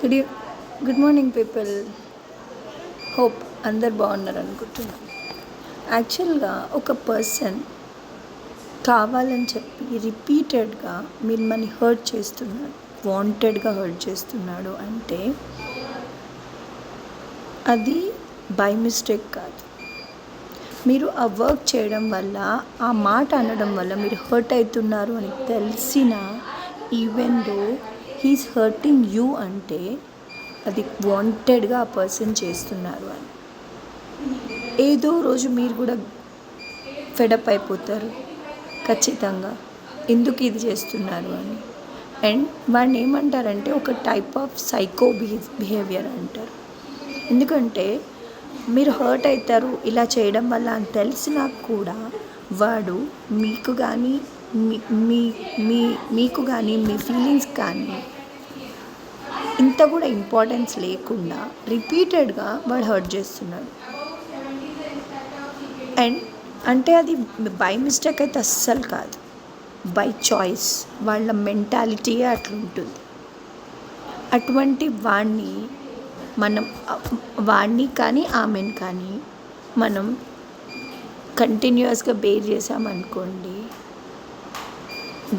Good ఈ good morning people. Hope అందరు బాగున్నారు అనుకుంటున్నాను. యాక్చువల్గా ఒక పర్సన్ కావాలని చెప్పి రిపీటెడ్గా మిమ్మల్ని హర్ట్ చేస్తున్నాడు, వాంటెడ్గా హర్ట్ చేస్తున్నాడు అంటే అది బై మిస్టేక్ కాదు. మీరు ఆ వర్క్ చేయడం వల్ల, ఆ మాట అనడం వల్ల మీరు హర్ట్ అవుతున్నారు అని తెలిసిన, even though he's hurting you అంటే అది వాంటెడ్గా ఆ పర్సన్ చేస్తున్నారు అని. ఏదో రోజు మీరు కూడా ఫెడప్ అయిపోతారు ఖచ్చితంగా, ఎందుకు ఇది చేస్తున్నారు అని. అండ్ వాడిని ఏమంటారంటే ఒక టైప్ ఆఫ్ సైకో బిహేవియర్ అంటారు. ఎందుకంటే మీరు హర్ట్ అవుతారు ఇలా చేయడం వల్ల అని తెలిసినా కూడా వాడు మీకు కానీ మీకు కానీ మీ ఫీలింగ్స్ కానీ ఇంత కూడా ఇంపార్టెన్స్ లేకుండా రిపీటెడ్గా వాడు హర్ట్ చేస్తున్నాడు. అండ్ అంటే అది బై మిస్టేక్ అయితే అస్సలు కాదు, బై చాయిస్. వాళ్ళ మెంటాలిటీయే అట్లుంటుంది. అటువంటి వాడిని కానీ ఆమెను కానీ మనం కంటిన్యూస్గా బేర్ చేసామనుకోండి,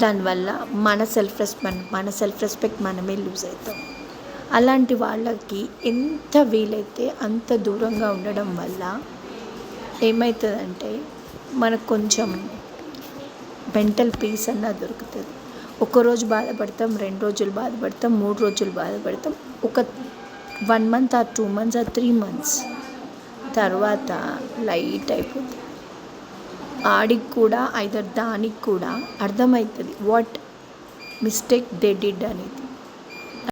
దానివల్ల మన సెల్ఫ్ రెస్పెక్ట్ మనమే లూజ్ అవుతాం. అలాంటి వాళ్ళకి ఎంత వీలైతే అంత దూరంగా ఉండడం వల్ల ఏమవుతుందంటే మనకు కొంచెం మెంటల్ పీస్ అన్నా దొరుకుతుంది. ఒకరోజు బాధపడతాం, 2 రోజులు బాధపడతాం, 3 రోజులు బాధపడతాం. ఒక 1 month or 2 months or 3 months తర్వాత లైట్ అయిపోతుంది. ఆడికి కూడా దానికి కూడా అర్థమవుతుంది వాట్ మిస్టేక్ దే డిడ్ అనేది.